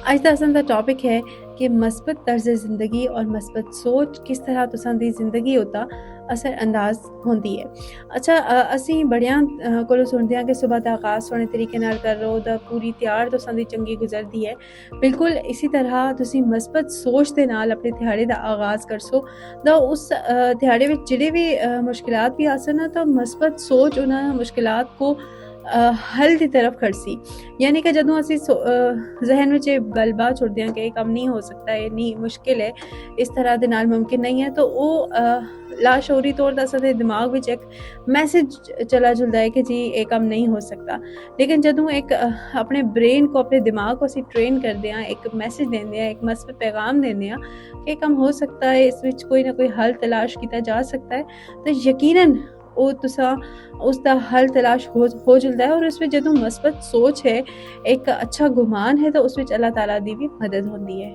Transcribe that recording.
ਅੱਜ ਦਾ ਅਸਾਂ ਦਾ ਟੌਪਿਕ ਹੈ ਕਿ ਮਸਬਤ ਤਰਜ਼ ਜ਼ਿੰਦਗੀ और मस्बत सोच किस तरह तुसां दी ज़िंदगी उता असर अंदाज होंदी है। अच्छा, ਅਸੀਂ ਬੜਿਆਂ ਕੋਲੋਂ ਸੁਣਦੇ ਹਾਂ ਕਿ ਸਵੇਰ ਦਾ ਆਗਾਜ਼ ਸੋਹਣੇ ਤਰੀਕੇ ਨਾਲ ਕਰੋ ਤਾਂ ਪੂਰੀ ਤਿਆਰ ਤੁਸਾਂ ਦੀ ਚੰਗੀ ਗੁਜ਼ਰਦੀ ਹੈ। ਬਿਲਕੁਲ ਇਸੇ ਤਰ੍ਹਾਂ ਤੁਸੀਂ ਮਸਬਤ ਸੋਚ ਦੇ ਨਾਲ ਆਪਣੇ ਦਿਹਾੜੇ ਦਾ ਆਗਾਜ਼ ਕਰਸੋ ਤਾਂ ਉਸ ਦਿਹਾੜੇ ਵਿੱਚ ਜਿਹੜੇ ਵੀ ਮੁਸ਼ਕਿਲਾਤ ਵੀ ਆ ਸਕਣ ਤਾਂ ਮਸਬਤ ਸੋਚ ਉਹਨਾਂ ਮੁਸ਼ਕਿਲਾਤ को हल की तरफ खड़सी, यानी कि जदों असी जहन में गलबा छुड़ते हैं कि यह काम नहीं हो सकता, ये नहीं मुश्किल है, इस तरह के नाल मुमकिन नहीं है, तो वो लाशौरी तौर पर असां दे दिमाग में एक मैसेज चला जुलता है कि जी ये काम नहीं हो सकता। लेकिन जदों एक अपने ब्रेन को, अपने दिमाग को असी ट्रेन करते हैं, एक मैसेज देंगे हैं, एक मस्बत पैगाम देंगे हैं कि काम हो सकता है, इस विच कोई ना कोई हल तलाश किया जा सकता है, तो यकीनन वो तुसा उसका हल तलाश हो जुलता है। और उसमें जो मस्बत सोच है, एक अच्छा गुमान है, तो उसमें अल्लाह ताला दी भी मदद होती है।